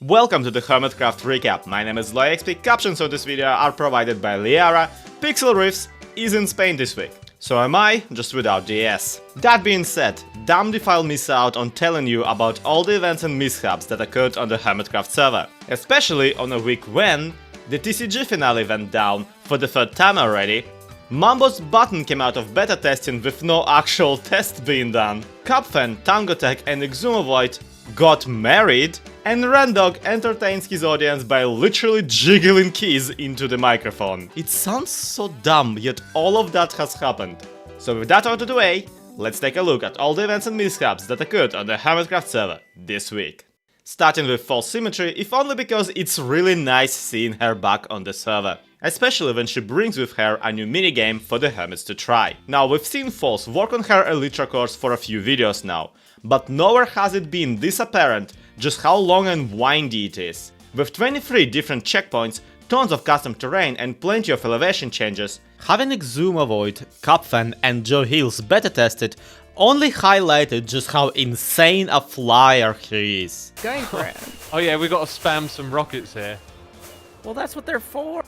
Welcome to the Hermitcraft recap. My name is LoyXP. Captions of this video are provided by Liara. Pixel Riffs is in Spain this week. So am I, just without the S. That being said, damned if I'll miss out on telling you about all the events and mishaps that occurred on the Hermitcraft server. Especially on a week when the TCG finale went down for the third time already, Mambo's button came out of beta testing with no actual test being done, Cupfan, Tangotech and Exumovoid got married, and Rendog entertains his audience by literally jiggling keys into the microphone. It sounds so dumb, yet all of that has happened. So with that out of the way, let's take a look at all the events and mishaps that occurred on the Hermitcraft server this week. Starting with False Symmetry, if only because it's really nice seeing her back on the server. Especially when she brings with her a new minigame for the Hermits to try. Now, we've seen False work on her Elytra course for a few videos now, but nowhere has it been this apparent just how long and windy it is. With 23 different checkpoints, tons of custom terrain and plenty of elevation changes, having Exumovoid, Cupfan and Joe Hills beta tested only highlighted just how insane a flyer he is. Going for it. Oh yeah, we got to spam some rockets here. Well, that's what they're for.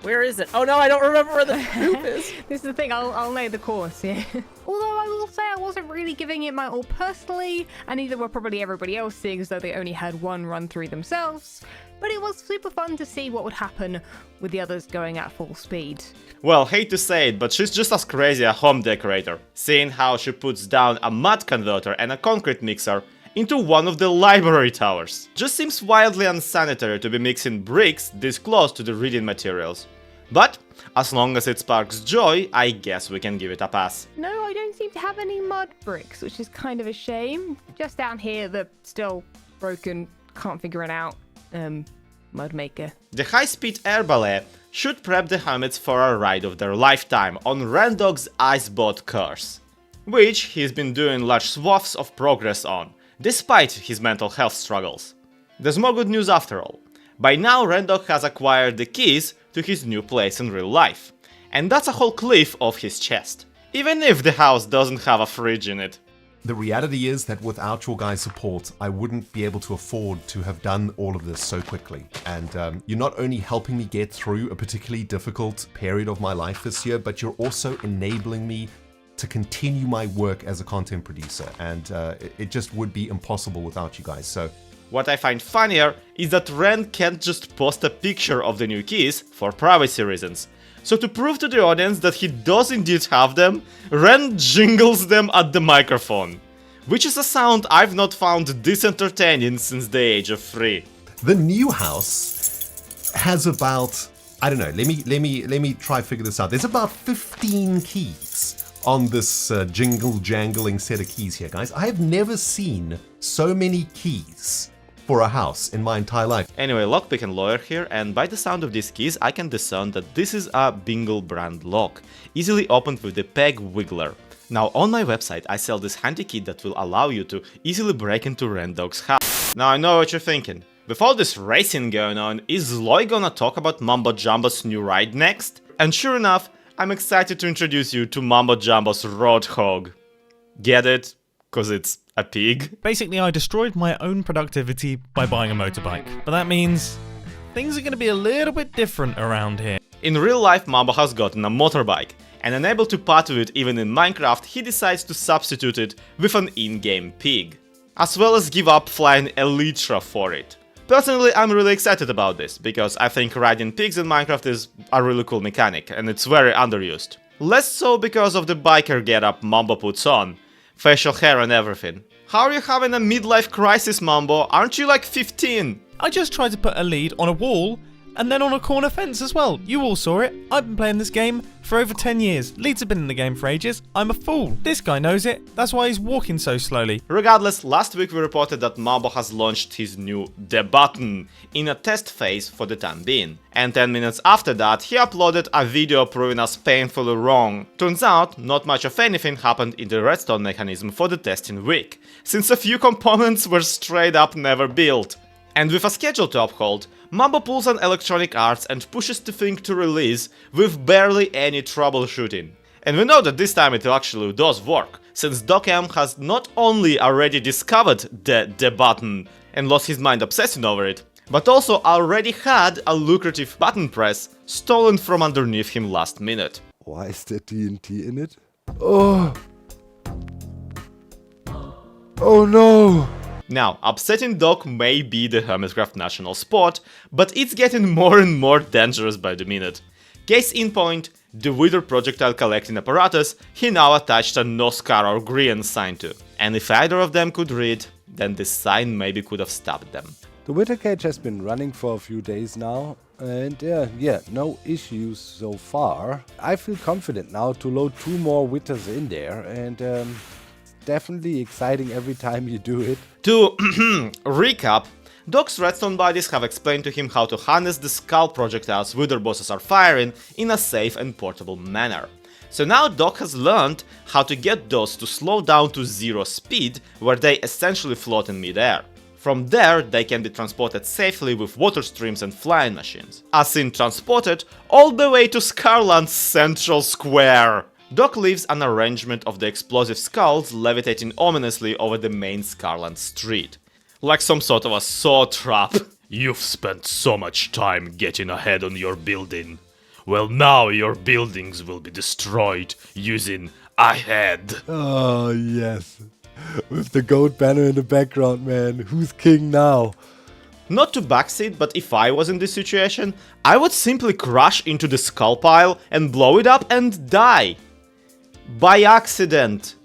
Where is it? Oh no, I don't remember where the hoop is. This is the thing, I'll lay the course, yeah. Although I will say I wasn't really giving it my all personally, and neither were probably everybody else, seeing as though they only had one run through themselves. But it was super fun to see what would happen with the others going at full speed. Well, hate to say it, but she's just as crazy a home decorator, seeing how she puts down a mud converter and a concrete mixer into one of the library towers. Just seems wildly unsanitary to be mixing bricks this close to the reading materials. But, as long as it sparks joy, I guess we can give it a pass. No, I don't seem to have any mud bricks, which is kind of a shame. Just down here, they're still broken, can't figure it out. Mud maker. The high-speed air ballet should prep the Hermits for a ride of their lifetime on Rendog's Icebot course, which he's been doing large swaths of progress on, despite his mental health struggles. There's more good news after all. By now Rendog has acquired the keys to his new place in real life, and that's a whole cliff off his chest, even if the house doesn't have a fridge in it. The reality is that without your guys' support, I wouldn't be able to afford to have done all of this so quickly. And you're not only helping me get through a particularly difficult period of my life this year, but you're also enabling me to continue my work as a content producer. And it just would be impossible without you guys. So what I find funnier is that Ren can't just post a picture of the new keys for privacy reasons. So to prove to the audience that he does indeed have them, Ren jingles them at the microphone, which is a sound I've not found this entertaining since the age of 3. the new house has about, I don't know, let me try figure this out. There's about 15 keys on this jingle-jangling set of keys here, guys. I have never seen so many keys for a house in my entire life. Anyway, Lockpick and Lawyer here, and by the sound of these keys I can discern that this is a Bingle brand lock, easily opened with the peg wiggler. Now on my website I sell this handy kit that will allow you to easily break into Rendog's house. Now I know what you're thinking. With all this racing going on, is Loy gonna talk about Mambo Jumbo's new ride next? And sure enough, I'm excited to introduce you to Mambo Jumbo's Roadhog. Get it? Cause it's a pig? Basically, I destroyed my own productivity by buying a motorbike, but that means things are going to be a little bit different around here. In real life, Mambo has gotten a motorbike, and unable to part with it even in Minecraft, he decides to substitute it with an in-game pig, as well as give up flying Elytra for it. Personally, I'm really excited about this, because I think riding pigs in Minecraft is a really cool mechanic, and it's very underused. Less so because of the biker getup Mambo puts on, facial hair and everything. How are you having a midlife crisis, Mambo? Aren't you like 15? I just tried to put a lead on a wall and then on a corner fence as well. You all saw it. I've been playing this game for over 10 years. Leads have been in the game for ages. I'm a fool. This guy knows it. That's why he's walking so slowly. Regardless, last week we reported that Mambo has launched his new The Button in a test phase for the time being. And 10 minutes after that, he uploaded a video proving us painfully wrong. Turns out, not much of anything happened in the redstone mechanism for the testing week, since a few components were straight up never built. And with a schedule to uphold, Mambo pulls on Electronic Arts and pushes the thing to release with barely any troubleshooting. And we know that this time it actually does work, since DocM has not only already discovered the button and lost his mind obsessing over it, but also already had a lucrative button press stolen from underneath him last minute. Why is there TNT in it? Oh! Oh no! Now, upsetting Doc may be the Hermitcraft national sport, but it's getting more and more dangerous by the minute. Case in point, the Wither projectile collecting apparatus he now attached a no scar or Grian sign to. And if either of them could read, then this sign maybe could have stopped them. The Wither cage has been running for a few days now, and yeah, no issues so far. I feel confident now to load 2 more Withers in there, and definitely exciting every time you do it. To recap, Doc's redstone buddies have explained to him how to harness the skull projectiles Wither bosses are firing in a safe and portable manner. So now Doc has learned how to get those to slow down to 0 speed, where they essentially float in midair. From there, they can be transported safely with water streams and flying machines. As in transported all the way to Scarland's central square. Doc leaves an arrangement of the explosive skulls levitating ominously over the main Scarland street. Like some sort of a saw trap. You've spent so much time getting ahead on your building. Well, now your buildings will be destroyed using ahead. Oh yes. With the goat banner in the background, man. Who's king now? Not to backseat, but if I was in this situation, I would simply crash into the skull pile and blow it up and die. By accident.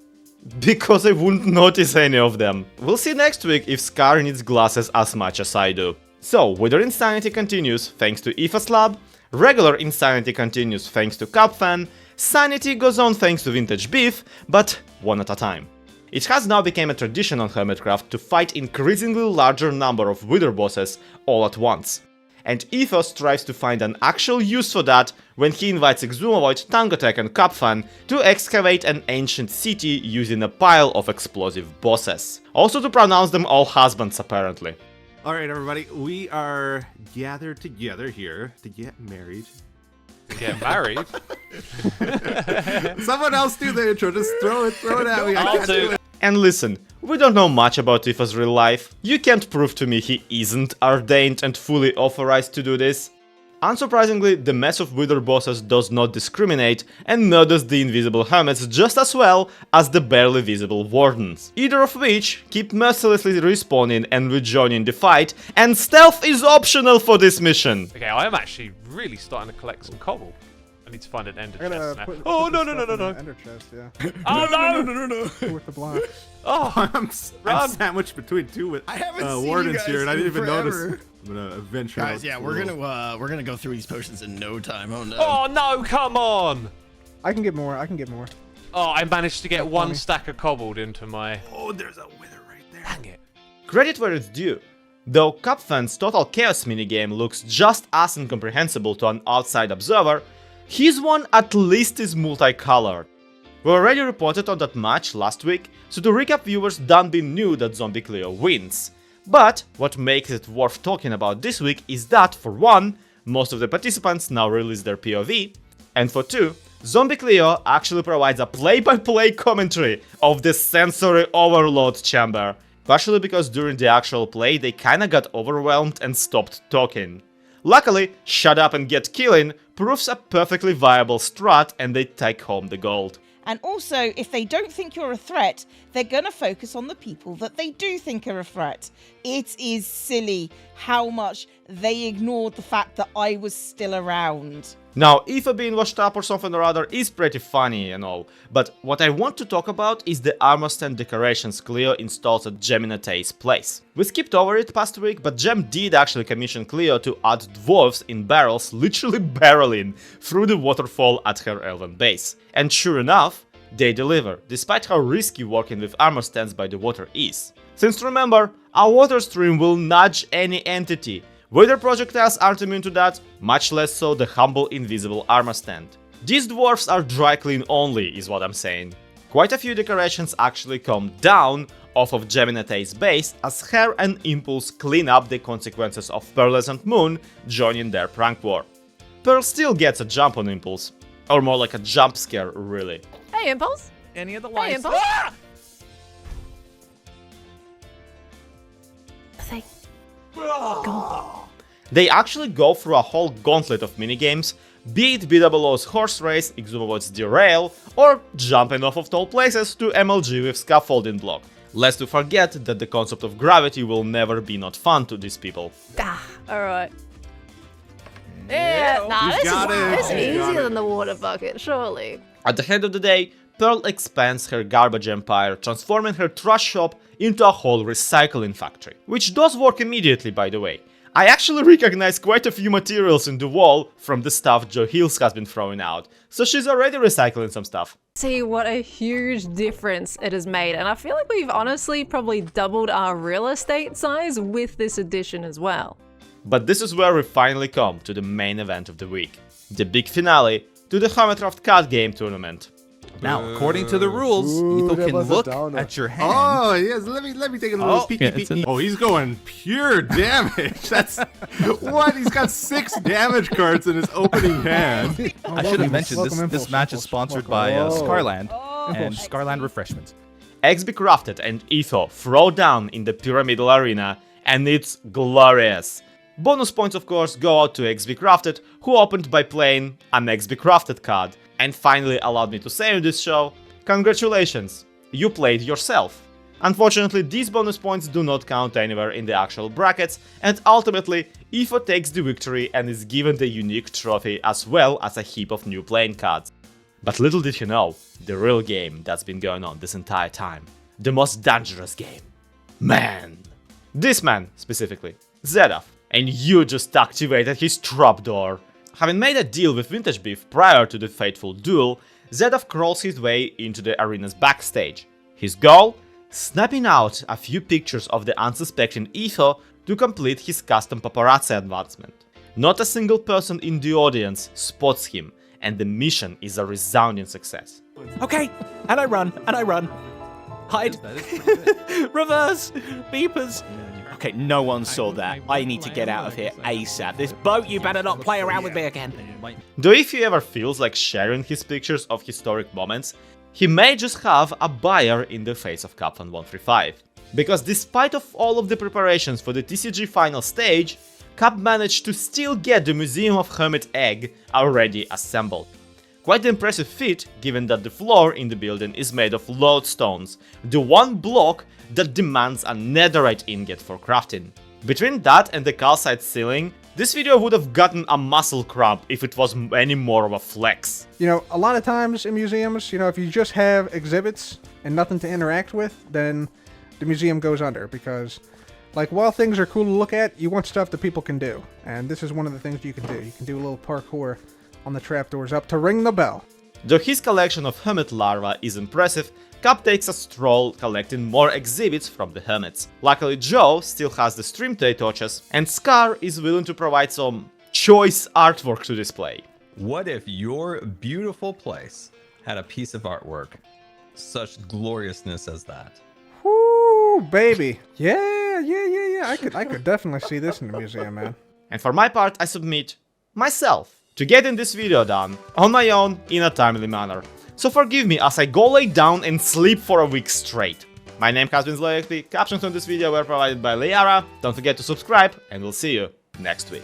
Because I wouldn't notice any of them. We'll see next week if Scar needs glasses as much as I do. So, Wither Insanity continues thanks to Aoife's Lab, regular Insanity continues thanks to Capfan, Sanity goes on thanks to Vintage Beef, but one at a time. It has now become a tradition on Hermitcraft to fight increasingly larger number of Wither bosses all at once. And Ethos strives to find an actual use for that when he invites Exumovoid, Tangotek and Capfan to excavate an ancient city using a pile of explosive bosses. Also to pronounce them all husbands apparently. Alright everybody, we are gathered together here to get married. Get married? Someone else do the intro, just throw it at me. I I'll can't do do it. And listen, we don't know much about Tifa's real life. You can't prove to me he isn't ordained and fully authorized to do this. Unsurprisingly, the mess of Wither bosses does not discriminate and murders the invisible hermits just as well as the barely visible wardens, either of which keep mercilessly respawning and rejoining the fight, and stealth is optional for this mission. Okay, I am actually really starting to collect some cobble. I need to find an ender I gotta chest now. put Oh, some no, stuff no, in no. the ender chest, yeah. Oh, no! With the blocks. Oh, I'm Run. sandwiched between two with I haven't seen you wardens guys here, and I didn't even forever. notice. I'm gonna venture Guys, out yeah, a we're little- gonna go through these potions in no time. Oh no. oh no, come on! I can get more. I can get more. Oh, I managed to get That's one funny. stack of cobbled into my... Oh, there's a wither right there. Dang it. Credit where it's due. Though Capfan's Total Chaos minigame looks just as incomprehensible to an outside observer, his one at least is multicolored. We already reported on that match last week, so to recap, viewers Dunby knew that Zombie Cleo wins. But what makes it worth talking about this week is that, for one, most of the participants now release their POV, and for two, Zombie Cleo actually provides a play-by-play commentary of the sensory overload chamber, partially because during the actual play they kinda got overwhelmed and stopped talking. Luckily, Shut Up and Get Killing proves a perfectly viable strat and they take home the gold. And also, if they don't think you're a threat, they're going to focus on the people that they do think are a threat. It is silly how much they ignored the fact that I was still around. Now, Aoife being washed up or something or other is pretty funny and all, but what I want to talk about is the armor stand decorations Cleo installs at Geminatei's place. We skipped over it past week, but Gem did actually commission Cleo to add dwarves in barrels, literally barreling through the waterfall at her elven base. And sure enough, they deliver, despite how risky working with armor stands by the water is. Since remember, a water stream will nudge any entity. Wither projectiles aren't immune to that, much less so the humble invisible armor stand. These dwarfs are dry clean only, is what I'm saying. Quite a few decorations actually come down off of Geminatei's base as her and Impulse clean up the consequences of Pearlescent Moon joining their prank war. Pearl still gets a jump on Impulse, or more like a jump scare really. Hey, Impulse. Any of the lights? Impulse. Ah! Thank They actually go through a whole gauntlet of minigames, be it BWO's horse race, Exumovo's derail, or jumping off of tall places to MLG with scaffolding block. Lest to forget that the concept of gravity will never be not fun to these people. Alright. Yeah, nah, She's got it. this is She's got easier it. than the water bucket, surely. At the end of the day, Pearl expands her garbage empire, transforming her trash shop into a whole recycling factory. Which does work immediately, by the way. I actually recognize quite a few materials in the wall from the stuff Joe Hills has been throwing out, so she's already recycling some stuff. See what a huge difference it has made, and I feel like we've honestly probably doubled our real estate size with this addition as well. But this is where we finally come to the main event of the week. The big finale to the Hermitcraft card game tournament. Now, according to the rules, Ooh, Etho that can was a look downer. at your hand. Oh, yes. Let me take a little peeky. Oh, he's going pure damage. That's what? He's got 6 damage cards in his opening hand. I should have mentioned this match is sponsored by Scarland and Oh. Scarland Refreshments. XBCrafted and Etho throw down in the pyramidal arena, and it's glorious. Bonus points, of course, go out to XBCrafted, who opened by playing an XBCrafted card, and finally allowed me to say on this show, congratulations, you played yourself. Unfortunately, these bonus points do not count anywhere in the actual brackets, and ultimately, Etho takes the victory and is given the unique trophy as well as a heap of new playing cards. But little did he know, the real game that's been going on this entire time. The most dangerous game. Man. This man, specifically. Zedaf. And you just activated his trapdoor. Having made a deal with Vintage Beef prior to the fateful duel, Zedaf crawls his way into the arena's backstage. His goal? Snapping out a few pictures of the unsuspecting Etho to complete his custom paparazzi advancement. Not a single person in the audience spots him, and the mission is a resounding success. Okay, and I run. Hide. Reverse. Beepers. Okay, no one saw that. I need to get out of here ASAP. This boat, you better not play around with me again. Though if he ever feels like sharing his pictures of historic moments, he may just have a buyer in the face of Kaplan 135. Because despite of all of the preparations for the TCG final stage, Cap managed to still get the Museum of Hermit Egg already assembled. Quite the impressive feat, given that the floor in the building is made of lodestones, the one block that demands a netherite ingot for crafting. Between that and the calcite ceiling, this video would have gotten a muscle cramp if it was any more of a flex. You know, a lot of times in museums, if you just have exhibits and nothing to interact with, then the museum goes under because, like, while things are cool to look at, you want stuff that people can do. And this is one of the things you can do. You can do a little parkour on the trapdoors up to ring the bell. Though his collection of hermit larvae is impressive, Cap takes a stroll collecting more exhibits from the hermits. Luckily Joe still has the stream day torches, and Scar is willing to provide some choice artwork to display. What if your beautiful place had a piece of artwork such gloriousness as that? Woo, baby. Yeah. I could definitely see this in the museum, man. And for my part, I submit myself to getting this video done on my own in a timely manner. So forgive me as I go lay down and sleep for a week straight. My name has been ZloXP, captions on this video were provided by Liara. Don't forget to subscribe, and we'll see you next week.